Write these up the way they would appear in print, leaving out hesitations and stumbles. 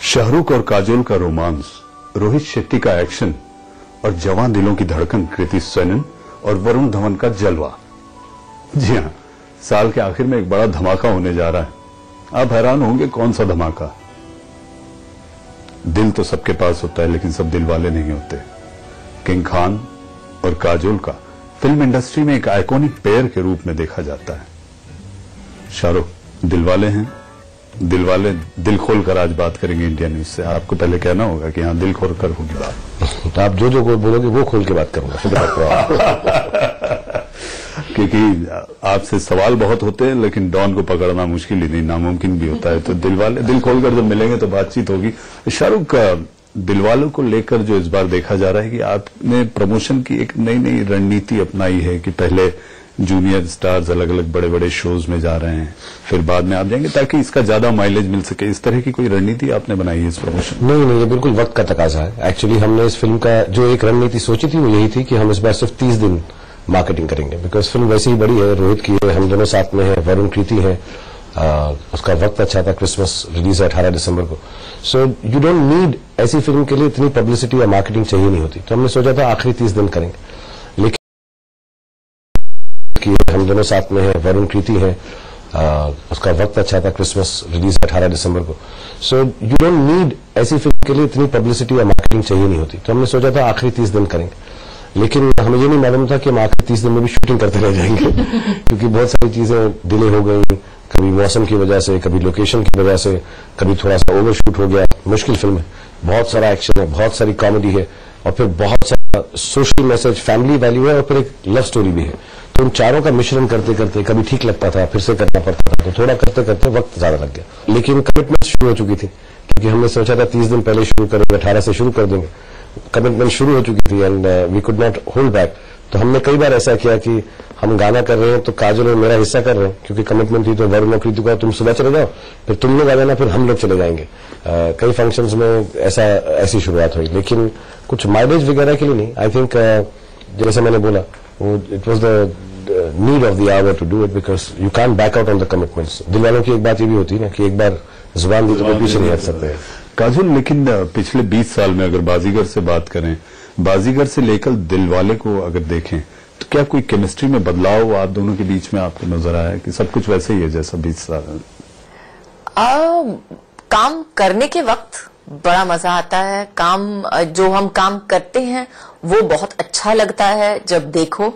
शाहरुख और काजोल का रोमांस, रोहित शेट्टी का एक्शन और जवान दिलों की धड़कन कृति सेनन और वरुण धवन का जलवा। जी हां, साल के आखिर में एक बड़ा धमाका होने जा रहा है। आप हैरान होंगे कौन सा धमाका। दिल तो सबके पास होता है लेकिन सब दिल वाले नहीं होते। किंग खान और काजोल का फिल्म इंडस्ट्री में एक आइकॉनिक पेयर के रूप में देखा जाता है। शाहरुख दिल वाले हैं, दिल वाले दिल खोलकर आज बात करेंगे इंडिया न्यूज से। आपको पहले कहना होगा कि हाँ दिल खोलकर होगी बात। तो आप जो जो बोलोगे वो खोल के बात करूंगा। क्योंकि आपसे सवाल बहुत होते हैं लेकिन डॉन को पकड़ना मुश्किल ही नहीं, नामुमकिन भी होता है। तो दिल वाले दिल खोलकर जब मिलेंगे तो बातचीत होगी। शाहरुख दिल वालों को लेकर जो इस बार देखा जा रहा है कि आपने प्रमोशन की एक नई नई रणनीति अपनाई है कि पहले जूनियर स्टार्स अलग अलग बड़े बड़े शोज में जा रहे हैं, फिर बाद में आप जाएंगे ताकि इसका ज्यादा माइलेज मिल सके। इस तरह की कोई रणनीति आपने बनाई है इस प्रमोशन? नहीं, ये बिल्कुल वक्त का तकाजा है। एक्चुअली हमने इस फिल्म का जो एक रणनीति सोची थी वो यही थी कि हम इस बार सिर्फ 30 दिन मार्केटिंग करेंगे, बिकॉज फिल्म वैसे ही बड़ी है, रोहित की है, हम दोनों साथ में है, वरुण कृति है, उसका वक्त अच्छा था, क्रिसमस रिलीज है 18 दिसंबर को। सो यू डोंट नीड, ऐसी फिल्म के लिए इतनी पब्लिसिटी या मार्केटिंग चाहिए नहीं होती। तो हमने सोचा था आखिरी 30 दिन करेंगे, लेकिन हम दोनों साथ में है, वरुण कृति है, उसका वक्त अच्छा था, क्रिसमस रिलीज है 18 दिसंबर को। सो यू डोंट नीड, ऐसी फिल्म के लिए इतनी पब्लिसिटी या मार्केटिंग चाहिए नहीं होती। तो हमने सोचा था आखिरी 30 दिन करेंगे, लेकिन हमें ये नहीं मालूम था कि हम आखिरी 30 दिन में भी शूटिंग करते रह जाएंगे क्योंकि बहुत सारी चीजें डिले हो गई, कभी मौसम की वजह से, कभी लोकेशन की वजह से, कभी थोड़ा सा ओवरशूट हो गया। मुश्किल फिल्म है, बहुत सारा एक्शन है, बहुत सारी कॉमेडी है और फिर बहुत सारा सोशल मैसेज, फैमिली वैल्यू है और फिर एक लव स्टोरी भी है। तो उन चारों का मिश्रण करते करते कभी ठीक लगता था, फिर से करना पड़ता था, तो थोड़ा करते करते वक्त ज्यादा लग गया। लेकिन कमिटमेंट शुरू हो चुकी थी क्योंकि हमने सोचा था 30 दिन पहले शुरू करेंगे, 18 से शुरू कर देंगे। कमिटमेंट शुरू हो चुकी थी and we could not hold back. तो हमने कई बार ऐसा किया कि हम गाना कर रहे हैं तो काजोल और मेरा हिस्सा कर रहे हैं क्योंकि कमिटमेंट थी। तो वरुण और कृति को तुम सुबह चले जाओ, फिर तुम लोग आ जाना, फिर हम लोग चले जाएंगे। कई फंक्शंस में ऐसी शुरुआत हुई, लेकिन कुछ माइलेज वगैरह के लिए नहीं। आई थिंक जैसे मैंने बोला, it was the need of the hour to do it because you can back out on the commitments. दिल वालों की एक बात ये भी होती है ना कि एक बार जुबान दी तो कोई पीछे नहीं हट सकते। काजोल, लेकिन पिछले 20 साल में अगर बाजीगर से बात करें, बाजीगर से लेकर दिल वाले को अगर देखें तो क्या कोई केमिस्ट्री में बदलाव आप दोनों के बीच में आपको नजर आया कि सब कुछ वैसे ही है जैसा 20 साल? काम करने के वक्त बड़ा मजा आता है। काम जो हम काम करते हैं वो बहुत अच्छा लगता है जब देखो।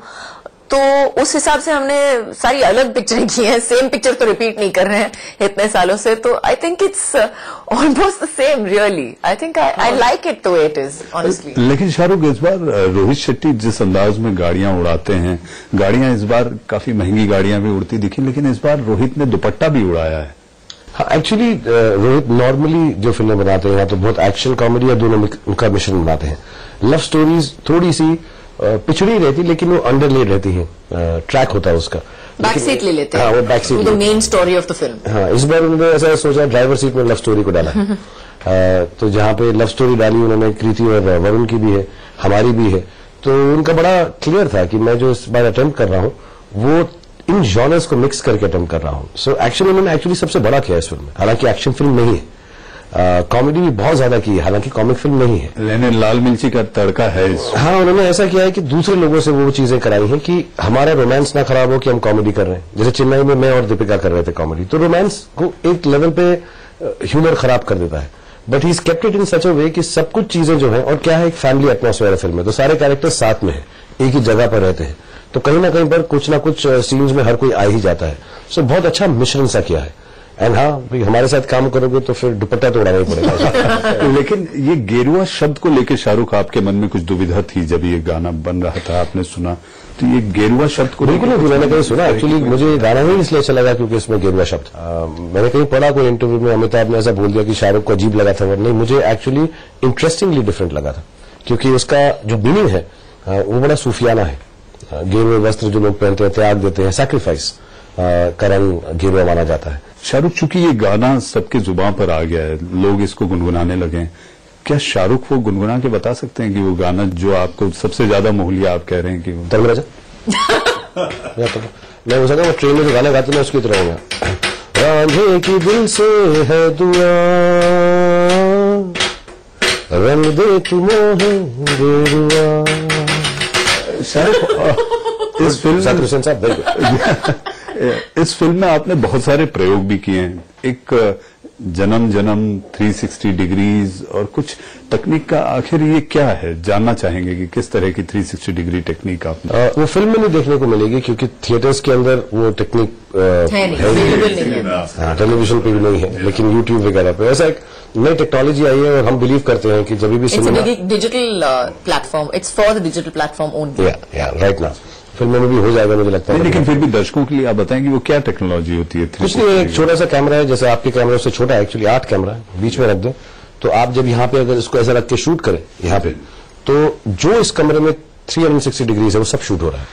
तो उस हिसाब से हमने सारी अलग पिक्चरें की हैं, सेम पिक्चर तो रिपीट नहीं कर रहे हैं इतने सालों से। तो I think it's almost the same really. I think I like it the way it is honestly. लेकिन शाहरुख, इस बार रोहित शेट्टी जिस अंदाज में गाड़ियां उड़ाते हैं, गाड़ियां इस बार काफी महंगी गाड़ियां भी उड़ती दिखी, लेकिन इस बार रोहित ने दुपट्टा भी उड़ाया है। हाँ, एक्चुअली रोहित नॉर्मली जो फिल्में बनाते हैं तो बहुत एक्शन कॉमेडी या दोनों उनका मिश्रण बनाते हैं। लव स्टोरीज थोड़ी सी पिछड़ी रहती लेकिन वो अंडरलेड रहती है, ट्रैक होता है उसका, बैक सीट ले लेते हैं। हाँ, वो back seat, the main story of the film. हाँ, इस बार उन्होंने ऐसा सोचा ड्राइवर सीट में लव स्टोरी को डाला। तो जहाँ पे लव स्टोरी डाली उन्होंने, कृति और वरुण की भी है, हमारी भी है। तो उनका बड़ा क्लियर था कि मैं जो इस बार अटेम्प्ट कर रहा हूँ वो इन जॉनर्स को मिक्स करके अटेम्प्ट कर रहा हूँ। सो एक्शन उन्होंने एक्चुअली सबसे बड़ा किया इस फिल्म में, हालांकि एक्शन फिल्म नहीं है। कॉमेडी भी बहुत ज्यादा की है, हालांकि कॉमिक फिल्म नहीं है। लेकिन लाल मिर्ची का तड़का है इसमें। हाँ, उन्होंने ऐसा किया है कि दूसरे लोगों से वो चीजें कराई हैं कि हमारा रोमांस ना खराब हो कि हम कॉमेडी कर रहे हैं। जैसे चेन्नई में मैं और दीपिका कर रहे थे कॉमेडी, तो रोमांस को एक लेवल पे ह्यूमर खराब कर देता है, but he kept it in such a way कि सब कुछ चीजें जो है, और क्या है, एक फैमिली एटमॉस्फेयर है फिल्म में, तो सारे कैरेक्टर्स साथ में है, एक ही जगह पर रहते हैं, तो कहीं ना कहीं पर कुछ ना कुछ सीन्स में हर कोई आ ही जाता है। सो बहुत अच्छा मिश्रण सा किया है। एंड हाँ, हमारे साथ काम करोगे तो फिर दुपट्टा तो उड़ाना ही पड़ेगा। लेकिन ये गेरुआ शब्द को लेकर शाहरुख, आपके मन में कुछ दुविधा थी जब ये गाना बन रहा था, आपने सुना तो ये गेरुआ शब्द को? बिल्कुल नहीं, मैंने कहीं सुना। एक्चुअली मुझे गाना ही इसलिए अच्छा लगा क्योंकि इसमें गेरुआ शब्द, मैंने कहीं पढ़ा कोई इंटरव्यू में अमिताभ ने ऐसा बोल दिया कि शाहरुख को अजीब लगा था। नहीं, मुझे एक्चुअली इंटरेस्टिंगली डिफरेंट लगा था क्योंकि उसका जो मीनिंग है वो बड़ा सूफियाना है। गेरुए वस्त्र जो लोग पहनते हैं, त्याग देते हैं, सैक्रिफाइस का रंग गेरुआ माना जाता है। शाहरुख, चूंकि ये गाना सबके जुबान पर आ गया है, लोग इसको गुनगुनाने लगे, क्या शाहरुख वो गुनगुना के बता सकते हैं कि वो गाना जो आपको सबसे ज्यादा मोह लिया, आप कह रहे हैं कि वो धर्मराजा? मैं हो सकता हूँ ट्रेन में जो गाना गाते हैं उसकी तरह होगा। रांझे की दिल से है दुआ रंग दे तू मोहे गेरुआ। इस फिल्म जाकिर हुसैन साहब वेरी गुड। इस फिल्म में आपने बहुत सारे प्रयोग भी किए हैं। एक जन्म 360 डिग्रीज और कुछ तकनीक का, आखिर ये क्या है? जानना चाहेंगे कि किस तरह की 360 डिग्री टेक्निक आपने। वो फिल्म में नहीं देखने को मिलेगी क्योंकि थिएटर्स के अंदर वो टेक्निक टेलीविजन पे भी नहीं है, लेकिन यूट्यूब वगैरह पे ऐसा एक नई टेक्नोलॉजी आई है और हम बिलीव करते हैं कि जब भी cinema digital platform, it's for the digital platform only. Right now film में भी हो जाएगा मुझे लगता है। लेकिन फिर भी दर्शकों के लिए आप बताएं कि वो क्या टेक्नोलॉजी होती है? कुछ नहीं, एक छोटा सा कैमरा है, जैसे आपके कैमरे से छोटा है, एक्चुअली 8 कैमरा है, बीच में रख दें तो आप जब यहाँ पे अगर इसको ऐसा रख के शूट करें यहाँ पे, तो जो इस कमरे में 360 डिग्रीज है वो सब शूट हो रहा है।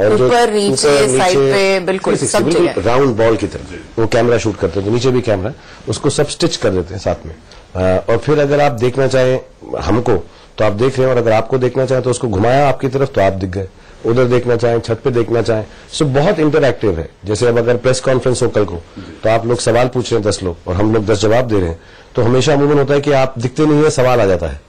और ऊपर नीचे साइड पे बिल्कुल सब जगह राउंड बॉल की तरह वो कैमरा शूट करते हैं। तो नीचे भी कैमरा, उसको सब स्टिच कर देते हैं साथ में। और फिर अगर आप देखना चाहें हमको तो आप देख रहे हैं, और अगर आपको देखना चाहें तो उसको घुमाया आपकी तरफ तो आप दिख गए, उधर देखना चाहें, छत पे देखना चाहें। सो बहुत इंटरएक्टिव है। जैसे अब अगर प्रेस कॉन्फ्रेंस हो कल को तो आप लोग सवाल पूछ रहे हैं 10 लोग और हम लोग 10 जवाब दे रहे हैं, तो हमेशा अमूमन होता है कि आप दिखते नहीं है, सवाल आ जाता है।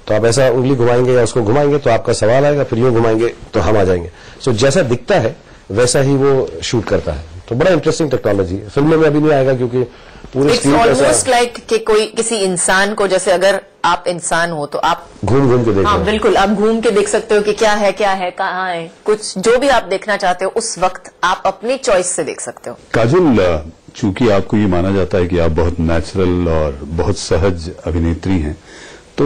तो आप ऐसा उंगली घुमाएंगे या उसको घुमाएंगे तो आपका सवाल आएगा, फिर यूं घुमाएंगे तो हम आ जाएंगे। सो जैसा दिखता है वैसा ही वो शूट करता है। तो बड़ा इंटरेस्टिंग टेक्नोलॉजी है। फिल्म में अभी नहीं आएगा क्योंकि पूरी इट्स ऑलमोस्ट लाइक कि कोई किसी इंसान को, जैसे अगर आप इंसान हो तो आप घूम घूम के देख, हाँ बिल्कुल, आप घूम के देख सकते हो कि क्या है कहाँ है, कुछ जो भी आप देखना चाहते हो उस वक्त आप अपनी चॉइस से देख सकते हो। काजुल, चूंकि आपको ये माना जाता है कि आप बहुत नेचुरल और बहुत सहज अभिनेत्री हैं, तो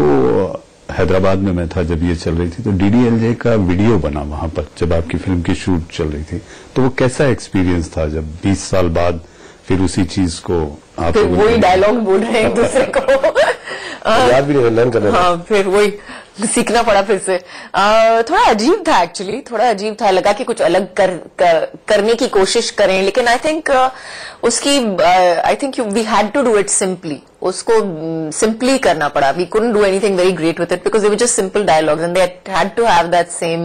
हैदराबाद में मैं था जब ये चल रही थी तो DDLJ का वीडियो बना वहां पर, जब आपकी फिल्म की शूट चल रही थी, तो वो कैसा एक्सपीरियंस था जब 20 साल बाद फिर उसी चीज को आप फिर वही डायलॉग बोल रहे हैं एक दूसरे को याद भी नहीं लर्न कर रहे हैं। हाँ, फिर वही सीखना पड़ा फिर से। थोड़ा अजीब था एक्चुअली, थोड़ा अजीब था, लगा कि कुछ अलग करने की कोशिश करें, लेकिन I think we had to do it simply. उसको सिंपली करना पड़ा। We couldn't do anything very great with it because they were just simple dialogues and they had to have that same.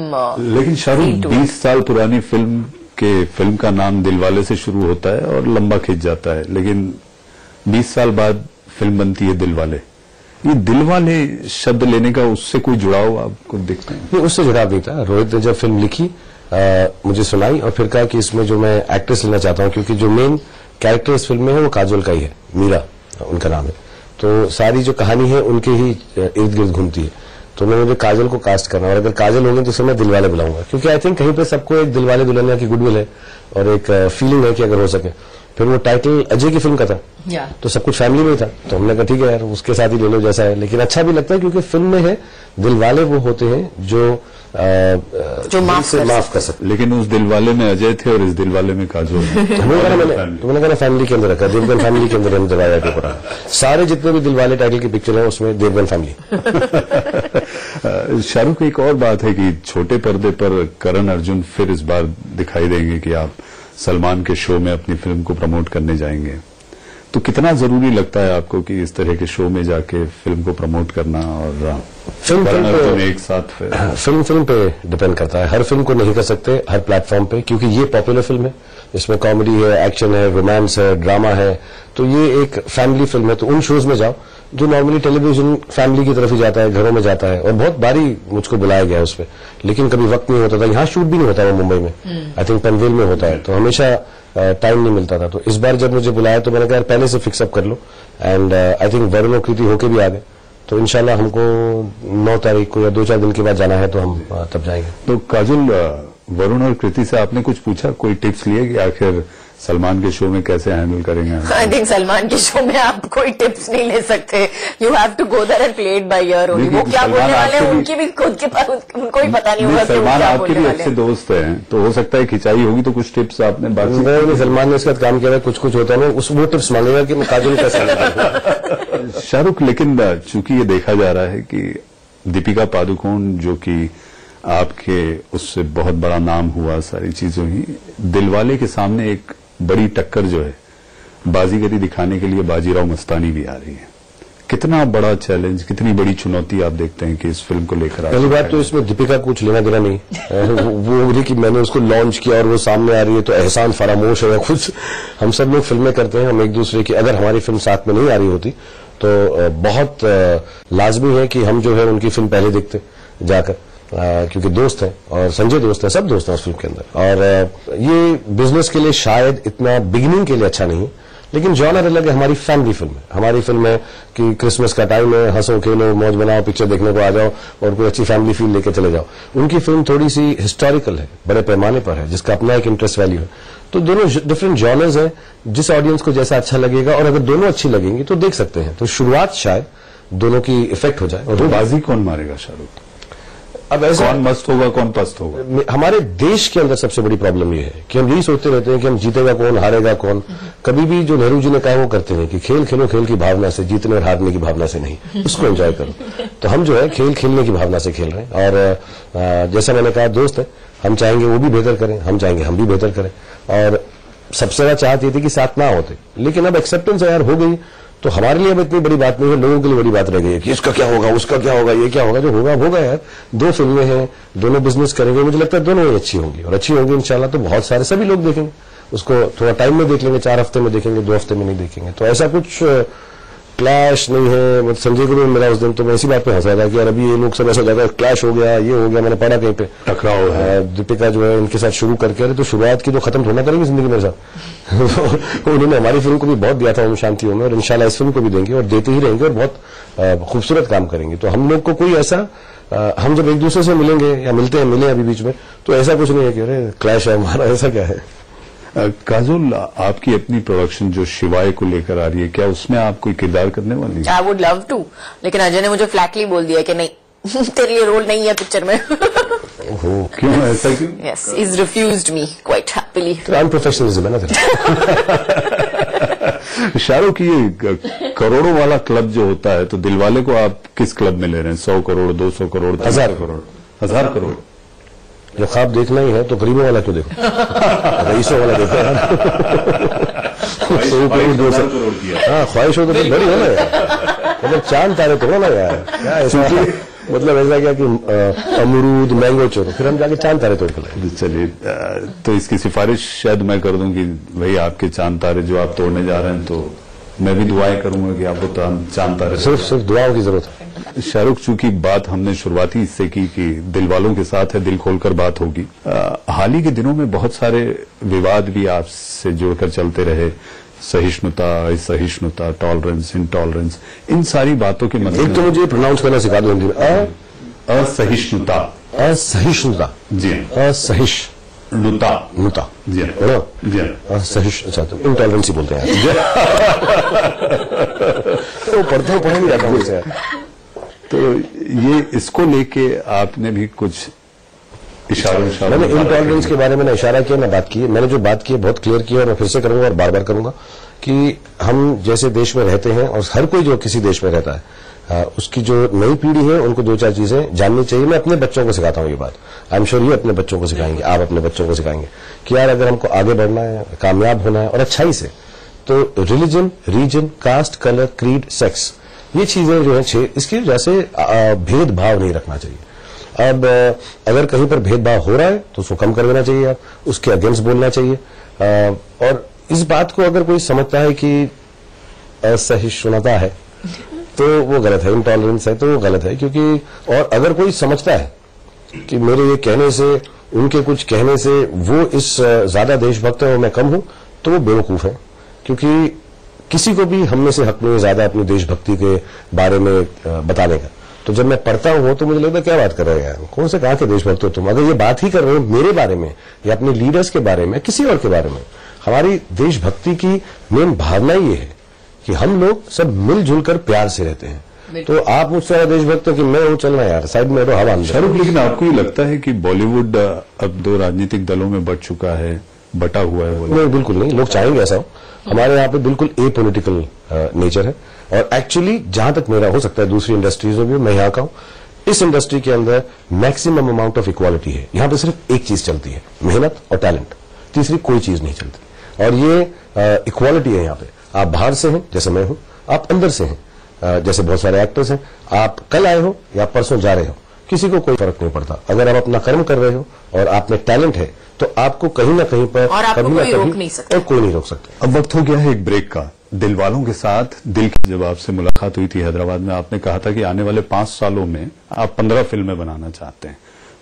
लेकिन शाहरुख 20 साल पुरानी फिल्म का नाम दिलवाले से शुरू होता है और लंबा खिंच जाता है, लेकिन 20 साल बाद फिल्म बनती है दिलवाले। ये दिलवाले शब्द लेने का उससे कोई जुड़ाव आपको दिखता है? नहीं, उससे जुड़ाव नहीं था। रोहित ने जब फिल्म लिखी मुझे सुनाई और फिर कहा कि इसमें जो मैं एक्ट्रेस लेना चाहता हूं, क्योंकि जो मेन कैरेक्टर इस फिल्म में है वो काजोल का ही है, मीरा उनका नाम है, तो सारी जो कहानी है उनके ही इर्द गिर्द घूमती है। तो उन्होंने मुझे काजल को कास्ट करना, और अगर काजल होंगे तो उसे मैं दिलवाले बुलाऊंगा, क्योंकि आई थिंक कहीं पे सबको एक दिलवाले दुल्हनिया की गुडविल है और एक फीलिंग है कि अगर हो सके। फिर वो टाइटल अजय की फिल्म का था तो सब कुछ फैमिली में ही था, तो हमने कहा ठीक है यार उसके साथ ही ले लो जैसा है। लेकिन अच्छा भी लगता है क्योंकि फिल्म में है दिलवाले वो होते हैं जो माफ कर सकते। लेकिन उस दिलवाले में अजय थे और इस दिलवाले में काजोल। मैंने कहा फैमिली के अंदर रखा, देवगन फैमिली के अंदर हमने दबाया के ऊपर सारे जितने भी दिलवाले टाइटल की पिक्चर है उसमें देवगन फैमिली। शाहरुख, एक और बात है कि छोटे पर्दे पर करण अर्जुन फिर इस बार दिखाई देंगे कि आप सलमान के शो में अपनी फिल्म को प्रमोट करने जाएंगे, तो कितना जरूरी लगता है आपको कि इस तरह के शो में जाके फिल्म को प्रमोट करना? और फिल्म पे एक साथ फिल्म पे डिपेंड करता है। हर फिल्म को नहीं कर सकते हर प्लेटफॉर्म पे, क्योंकि ये पॉपुलर फिल्म है, इसमें कॉमेडी है, एक्शन है, रोमांस है, ड्रामा है, तो ये एक फैमिली फिल्म है। तो उन शोज में जाओ जो नॉर्मली टेलीविजन फैमिली की तरफ ही जाता है, घरों में जाता है, और बहुत बारी मुझको बुलाया गया है उस पर, लेकिन कभी वक्त नहीं होता था। यहाँ शूट भी नहीं होता है मुंबई में, आई थिंक पनवेल में होता है, तो हमेशा टाइम नहीं मिलता था। तो इस बार जब मुझे बुलाया तो मैंने कहा पहले से फिक्सअप कर लो, एंड आई थिंक वरुण और कृति होके भी आ गए, तो इंशाल्लाह हमको 9 तारीख को या 2-4 दिन के बाद जाना है, तो हम तब जाएंगे। तो काजुल, वरुण और कृति से आपने कुछ पूछा, कोई टिप्स लिए कि आखिर सलमान के शो में कैसे हैंडल करेंगे? आई थिंक सलमान के शो में आप कोई टिप्स नहीं ले सकते, you have to go there and play it by ear only. वो क्या बोलने वाले हैं उनकी भी खुद के पास उनको ही पता नहीं होगा। सलमान आपके भी अच्छे दोस्त हैं, तो हो सकता है खिंचाई होगी, तो कुछ टिप्स आपने बातचीत? सलमान ने इसका काम किया, कुछ होता है ना वो टिप्स मांगेगा कि मैं काजल कैसे। शाहरुख, लेकिन चूंकि ये देखा जा रहा है कि दीपिका पादुकोण, जो कि आपके उससे बहुत बड़ा नाम हुआ सारी चीजों ही, दिलवाले के सामने एक बड़ी टक्कर जो है बाजीगरी दिखाने के लिए बाजीराव मस्तानी भी आ रही है। कितना बड़ा चैलेंज, कितनी बड़ी चुनौती आप देखते हैं कि इस फिल्म को लेकर? पहली बात तो इसमें दीपिका कुछ लेना देना नहीं। वो बोली कि मैंने उसको लॉन्च किया और वो सामने आ रही है तो एहसान फरामोश है या कुछ। हम सब लोग फिल्में करते हैं, हम एक दूसरे की, अगर हमारी फिल्म साथ में नहीं आ रही होती तो बहुत लाजमी है कि हम जो है उनकी फिल्म पहले देखते जाकर, क्योंकि दोस्त हैं और संजय दोस्त है, सब दोस्त हैं उस फिल्म के अंदर। और ये बिजनेस के लिए शायद इतना बिगिनिंग के लिए अच्छा नहीं है, लेकिन जॉनर अलग है। हमारी फैमिली फिल्म है, हमारी फिल्म है कि क्रिसमस का टाइम है, हंसो खेलो मौज बनाओ, पिक्चर देखने को आ जाओ और कोई अच्छी फैमिली फील लेकर चले जाओ। उनकी फिल्म थोड़ी सी हिस्टोरिकल है, बड़े पैमाने पर है, जिसका अपना एक इंटरेस्ट वैल्यू है। तो दोनों डिफरेंट जॉनर्स हैं, जिस ऑडियंस को जैसा अच्छा लगेगा, और अगर दोनों अच्छी लगेंगी तो देख सकते हैं। तो शुरुआत शायद दोनों की इफेक्ट हो जाए। और तो बाजी कौन मारेगा शाहरुख? अब ऐसा कौन मस्त होगा, कौन पस्त होगा? हमारे देश के अंदर सबसे बड़ी प्रॉब्लम ये है कि हम यही सोचते रहते हैं कि हम जीतेगा कौन, हारेगा कौन। कभी भी जो नेहरू जी ने कहा वो करते हैं कि खेल खेलो खेल की भावना से, जीतने और हारने की भावना से नहीं, उसको एंजॉय करो। तो हम जो है खेल खेलने की भावना से खेल रहे हैं। और जैसा मैंने कहा, दोस्त है, हम चाहेंगे वो भी बेहतर करें, हम चाहेंगे हम भी बेहतर करें। और सबसे ज्यादा चाहत ये थी कि साथ ना होते, लेकिन अब एक्सेप्टेंस यार हो गई तो हमारे लिए अब इतनी बड़ी बात नहीं है, लोगों के लिए बड़ी बात रह गई है कि इसका क्या होगा, उसका क्या होगा, ये क्या होगा। जो होगा होगा यार। दो फिल्में हैं, दोनों बिजनेस करेंगे, मुझे लगता है दोनों ही अच्छी होंगी, और अच्छी होंगी इंशाल्लाह तो बहुत सारे सभी लोग देखेंगे उसको। थोड़ा टाइम में देख लेंगे, 4 हफ्ते में देखेंगे, 2 हफ्ते में नहीं देखेंगे। तो ऐसा कुछ क्लैश नहीं है। मतलब संजय को भी मिला उस दिन तो मैं इसी बात पे हंसा था कि यार अभी ये लोग सब ऐसा लगा क्लैश हो गया, ये हो गया, मैंने पढ़ा कहीं पे टकराव है। दीपिका जो है इनके साथ शुरू करके, अरे तो शुरुआत की तो खत्म थोड़ा करेंगे जिंदगी मेरे साथ। उन्होंने हमारी फिल्म को भी बहुत दिया था ओम शांति ओम में, और इंशाल्लाह इस फिल्म को भी देंगे और देते ही रहेंगे और बहुत खूबसूरत काम करेंगे। तो हम लोग को कोई ऐसा, हम जब एक दूसरे से मिलेंगे या मिलते हैं, मिले अभी बीच में, तो ऐसा कुछ नहीं है कि अरे क्लैश है हमारा, ऐसा क्या है। काजुल, आपकी अपनी प्रोडक्शन जो शिवाय को लेकर आ रही है, क्या उसमें आप कोई किरदार करने वाली है? आई वुड लव टू, लेकिन अजय ने मुझे फ्लैटली बोल दिया कि नहीं तेरे लिए रोल नहीं है पिक्चर में। ओहो, क्यों, ऐसा क्यों? Yes, he's refused me quite happily. Unprofessionalism है ना शाहरुख, ये करोड़ों वाला क्लब जो होता है, तो दिलवाले को आप किस क्लब में ले रहे हैं? 100 करोड़, 200 करोड़, 1000 करोड़, 1000 करोड़? जो ख्वाब देखना ही है तो गरीबों वाला क्यों देखो, रईसों वाला देखो। 100 करोड़ 200 करोड़ किया, हाँ ख्वाहिश हो तो बड़ी हो ना यार, मतलब चांद तारे तोड़ो ना यार, क्या ऐसा मतलब ऐसा क्या कि अमरूद मैंगो चोरो, फिर हम जाके चांद तारे तोड़ के लाए। चलिए, तो इसकी सिफारिश शायद मैं कर दूं कि भाई आपके चांद तारे जो आप तोड़ने जा रहे हैं, तो मैं भी दुआएं करूंगा कि आपको चांद तारे। सिर्फ दुआओं की जरूरत है। शाहरुख, चूंकि बात हमने शुरुआती हिस्से की कि दिलवालों के साथ है, दिल खोलकर बात होगी। हाल ही के दिनों में बहुत सारे विवाद भी आपसे जुड़कर चलते रहे, सहिष्णुता, असहिष्णुता, टॉलरेंस, इंटॉलरेंस, इन सारी बातों के मतलब। एक तो मुझे प्रोनाउंस करना सिखा दो हिंदी में, असहिष्णुता। असहिष्णुता, जी, असहिष्णुता, नुता, जी, जी, असहिष्णु, अच्छा तो इंटॉलरेंस ही बोलते हैं। तो पढ़े नहीं जाता मुझसे। तो ये इसको लेके आपने भी कुछ इशारों मैंने इंटॉलरेंस के बारे में ना इशारा किया ना बात की है। मैंने जो बात की है बहुत क्लियर की है, और मैं फिर से करूंगा और बार बार करूंगा कि हम जैसे देश में रहते हैं, और हर कोई जो किसी देश में रहता है, उसकी जो नई पीढ़ी है उनको 2-4 चीजें जाननी चाहिए। मैं अपने बच्चों को सिखाता हूं ये बात, आई एम श्योर ये अपने बच्चों को सिखाएंगे, आप अपने बच्चों को सिखाएंगे कि यार अगर हमको आगे बढ़ना है, कामयाब होना है और अच्छाई से, तो religion, region, caste, colour, creed, sex, ये चीजें जो है 6, इसकी वजह से भेदभाव नहीं रखना चाहिए। अब अगर कहीं पर भेदभाव हो रहा है तो उसको कम कर देना चाहिए, आप उसके अगेंस्ट बोलना चाहिए। और इस बात को अगर कोई समझता है कि असहिष्णुता है तो वो गलत है, इंटॉलरेंस है तो वो गलत है। क्योंकि और अगर कोई समझता है कि मेरे ये कहने से, उनके कुछ कहने से वो इस ज्यादा देशभक्त है और मैं कम हूं, तो वो बेवकूफ है। क्योंकि किसी को भी हम में से हक नहीं है ज्यादा अपनी देशभक्ति के बारे में बताने का। तो जब मैं पढ़ता हूं तो मुझे लगता है क्या बात कर रहे हैं यार, कौन से कहां के देशभक्त हो तुम? अगर ये बात ही कर रहे हो मेरे बारे में या अपने लीडर्स के बारे में, किसी और के बारे में, हमारी देशभक्ति की मेन भावना ये है कि हम लोग सब मिलजुल कर प्यार से रहते हैं। तो आप मुझसे देशभक्त हो कि मैं वो चलना यार साइड में हवा अंदर। शाहरुख, लेकिन आपको ये लगता है कि बॉलीवुड अब 2 राजनीतिक दलों में बट चुका है, बटा हुआ है? नहीं, बिल्कुल नहीं, लोग चाहेंगे ऐसा हो। हमारे यहाँ पे बिल्कुल एपॉलिटिकल नेचर है, और एक्चुअली जहां तक मेरा हो सकता है दूसरी इंडस्ट्रीज में भी, मैं यहाँ का हूं, इस इंडस्ट्री के अंदर मैक्सिमम अमाउंट ऑफ इक्वालिटी है। यहाँ पे सिर्फ एक चीज चलती है, मेहनत और टैलेंट, तीसरी कोई चीज नहीं चलती। और ये इक्वालिटी है यहाँ पे। आप बाहर से हैं जैसे मैं हूं, आप अंदर से हैं जैसे बहुत सारे एक्टर्स हैं, आप कल आए हो या परसों जा रहे हो, किसी को कोई फर्क नहीं पड़ता। अगर आप अपना कर्म कर रहे हो और आप में टैलेंट है तो आपको कहीं ना कहीं पर और आपको कोई रोक नहीं सकता, और कोई नहीं रोक सकता। अब वक्त हो गया है एक ब्रेक का। दिल वालों के साथ दिल की जब आपसे मुलाकात हुई थी हैदराबाद में, आपने कहा था कि आने वाले 5 सालों में आप 15 फिल्में बनाना चाहते हैं।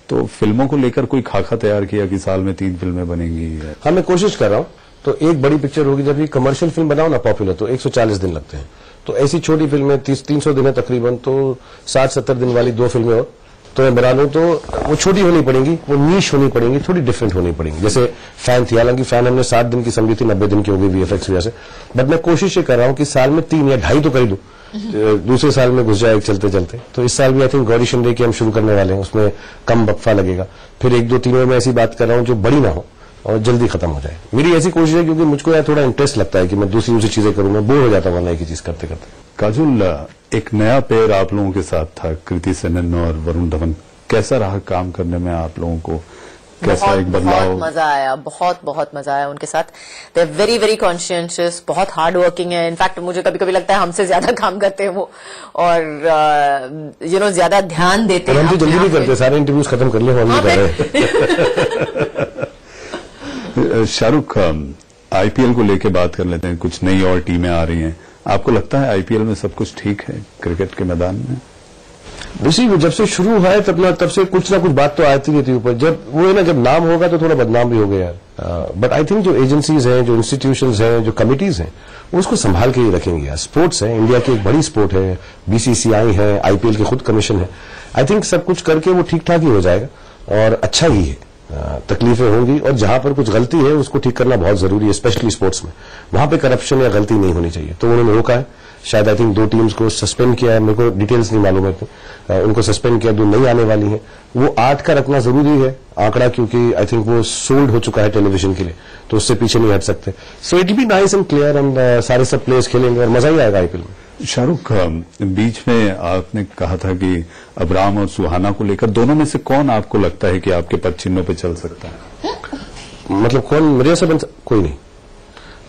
तो फिल्मों को लेकर कोई खाका तैयार किया कि साल में 3 फिल्में बनेंगी? हाँ, मैं कोशिश कर रहा हूँ। तो एक बड़ी पिक्चर होगी, जब ये कमर्शियल फिल्म बनाओ ना पॉपुलर, तो 140 दिन लगते हैं। तो ऐसी छोटी फिल्में 300 दिन है तकरीबन, तो 60-70 दिन वाली 2 फिल्में और तो मैं बना लूं, तो वो छोटी होनी पड़ेंगी, वो नीश होनी पड़ेंगी, थोड़ी डिफरेंट होनी पड़ेंगी। जैसे फैन थी, हालांकि फैन हमने 60 दिन की समझी थी, 90 दिन की होगी वीएफएक्स वजह से। बट मैं कोशिश ये कर रहा हूं कि साल में 3 या 2.5 तो कर दूं, दूसरे साल में घुस जाए चलते चलते। तो इस साल भी आई थिंक गौरी शिंदे की हम शुरू करने वाले हैं, उसमें कम वक्फा लगेगा। फिर 1-2-3 में मैं ऐसी बात कर रहा हूं जो बड़ी ना हो और जल्दी खत्म हो जाए। मेरी ऐसी कोशिश है, क्योंकि मुझको यार थोड़ा इंटरेस्ट लगता है कि मैं दूसरी चीजें करूं, मैं बोर हो जाता हूं एक ही चीज करते करते। काजुल, एक नया पेयर आप लोगों के साथ था, कृति सेनन और वरुण धवन। कैसा रहा काम करने में आप लोगों को? कैसा एक बदलाव? बहुत मजा आया, बहुत मजा आया उनके साथ। They are very very conscious, बहुत हार्ड वर्किंग है। इनफैक्ट मुझे कभी कभी लगता है हमसे ज्यादा काम करते हैं वो, और ज्यादा ध्यान देते हैं। हम तो जल्दी नहीं करते, सारे इंटरव्यूज खत्म कर लिए, हम नहीं कर रहे। शाहरुख, आईपीएल को लेके बात कर लेते हैं। कुछ नई और टीमें आ रही हैं। आपको लगता है आईपीएल में सब कुछ ठीक है क्रिकेट के मैदान में? ऋषि, जब से शुरू हुआ है तब से कुछ ना कुछ बात तो आती रहती है ऊपर। जब वो है ना, जब नाम होगा तो थोड़ा बदनाम भी हो गया यार। बट आई थिंक जो एजेंसीज हैं, जो इंस्टीट्यूशंस हैं, जो कमिटीज हैं, वो उसको संभाल के ही रखेंगे यार। स्पोर्ट्स है, इंडिया की एक बड़ी स्पोर्ट है, बीसीसीआई है, आईपीएल की खुद कमीशन है। आई थिंक सब कुछ करके वो ठीक ठाक ही हो जाएगा और अच्छा ही है। तकलीफें होंगी और जहां पर कुछ गलती है उसको ठीक करना बहुत जरूरी है, स्पेशली स्पोर्ट्स में। वहां पे करप्शन या गलती नहीं होनी चाहिए, तो उन्होंने रोका है। शायद आई थिंक 2 टीम्स को सस्पेंड किया है, मेरे को डिटेल्स नहीं मालूम है। उनको सस्पेंड किया, 2 नई आने वाली हैं। वो 8 का रखना जरूरी है आंकड़ा, क्योंकि आई थिंक वो सोल्ड हो चुका है टेलीविजन के लिए, तो उससे पीछे नहीं हट सकते। So it be nice and clear and सारे सब प्लेयर्स खेलेंगे और मजा ही आएगा आईपीएल में। शाहरुख, बीच में आपने कहा था कि अब्राम और सुहाना को लेकर, दोनों में से कौन आपको लगता है कि आपके पद चिन्हों पे चल सकता है? मतलब कौन मेरे जैसा कोई नहीं,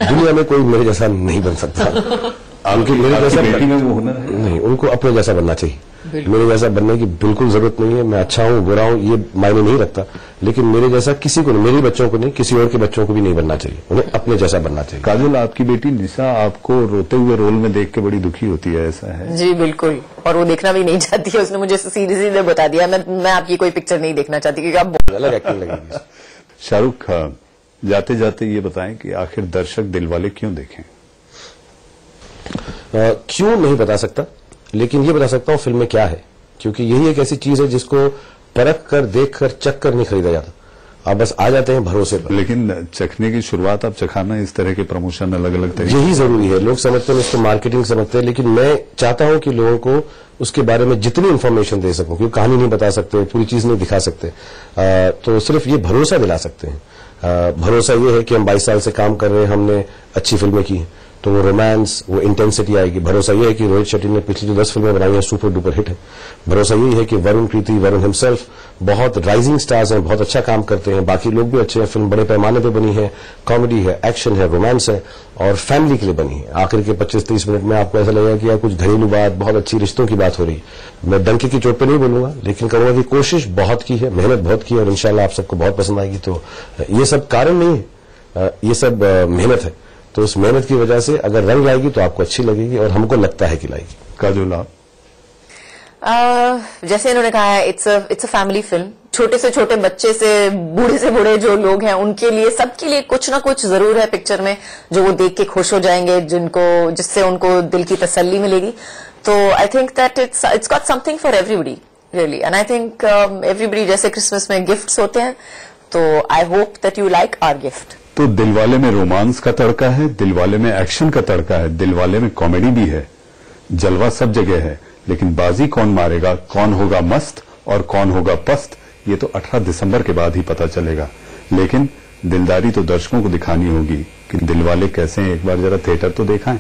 दुनिया में कोई मेरे जैसा नहीं बन सकता। उनकी मेरे जैसा बेटी में वो होना है? नहीं, उनको अपने जैसा बनना चाहिए। मेरे जैसा बनने की बिल्कुल जरूरत नहीं है। मैं अच्छा हूं बुरा हूं ये मायने नहीं रखता, लेकिन मेरे जैसा किसी को नहीं, मेरे बच्चों को नहीं, किसी और के बच्चों को भी नहीं बनना चाहिए। उन्हें अपने जैसा बनना चाहिए। काजुल, आपकी बेटी निशा आपको रोते हुए रोल में देख के बड़ी दुखी होती है, ऐसा है? जी बिल्कुल, और वो देखना भी नहीं चाहती है। उसने मुझे सीधे बता दिया, मैं आपकी कोई पिक्चर नहीं देखना चाहती, क्योंकि आप अलग एक्टिंग लगेगी। शाहरुख, जाते जाते ये बताएं कि आखिर दर्शक दिलवाले क्यों देखें? क्यों नहीं बता सकता, लेकिन ये बता सकता हूं फिल्म में क्या है, क्योंकि यही एक ऐसी चीज है जिसको परख कर, देख कर, चख कर नहीं खरीदा जाता। आप बस आ जाते हैं भरोसे पर। लेकिन चखने की शुरुआत आप चखाना, इस तरह के प्रमोशन अलग अलग तरीके, यही जरूरी है। लोग समझते हैं इसको मार्केटिंग समझते हैं, लेकिन मैं चाहता हूं कि लोगों को उसके बारे में जितनी इंफॉर्मेशन दे सकूं, क्योंकि कहानी नहीं बता सकते, पूरी चीज नहीं दिखा सकते, तो सिर्फ ये भरोसा दिला सकते हैं। भरोसा ये है कि हम 22 साल से काम कर रहे हैं, हमने अच्छी फिल्में की हैं, तो वो रोमांस, वो इंटेंसिटी आएगी। भरोसा ये है कि रोहित शेट्टी ने पिछली जो 10 फिल्में बनाई हैं सुपर डुपर हिट है। भरोसा यही है कि वरुण हिमसेल्फ बहुत राइजिंग स्टार्स हैं, बहुत अच्छा काम करते हैं, बाकी लोग भी अच्छे हैं। फिल्म बड़े पैमाने पे बनी है, कॉमेडी है, एक्शन है, रोमांस है और फैमिली के लिए बनी है। आखिर के 25-30 मिनट में आपको ऐसा लगेगा कि यार कुछ घरेलू बात, बहुत अच्छी रिश्तों की बात हो रही है। मैं डंके की चोट पे नहीं बोलूंगा, लेकिन कहूंगा कि कोशिश बहुत की है, मेहनत बहुत की है और इंशाल्लाह आप सबको बहुत पसंद आएगी। तो ये सब कारण नहीं है, ये सब मेहनत है। तो उस मेहनत की वजह से अगर रंग लाएगी तो आपको अच्छी लगेगी और हमको लगता है कि लाएगी। काजुल, आप? जैसे इन्होंने कहा है, इट्स अ फैमिली फिल्म। छोटे से छोटे बच्चे से बूढ़े जो लोग हैं, उनके लिए, सबके लिए कुछ ना कुछ जरूर है पिक्चर में जो वो देख के खुश हो जाएंगे, जिससे उनको दिल की तसल्ली मिलेगी। तो I think that it's got something for everybody really, and I think everybody, जैसे क्रिसमस में गिफ्ट्स होते हैं, तो I hope that you like our gift. तो दिलवाले में रोमांस का तड़का है, दिलवाले में एक्शन का तड़का है, दिलवाले में कॉमेडी भी है, जलवा सब जगह है, लेकिन बाजी कौन मारेगा, कौन होगा मस्त और कौन होगा पस्त, ये तो 18 दिसंबर के बाद ही पता चलेगा। लेकिन दिलदारी तो दर्शकों को दिखानी होगी कि दिलवाले कैसे हैं, एक बार जरा थिएटर तो दिखाएं।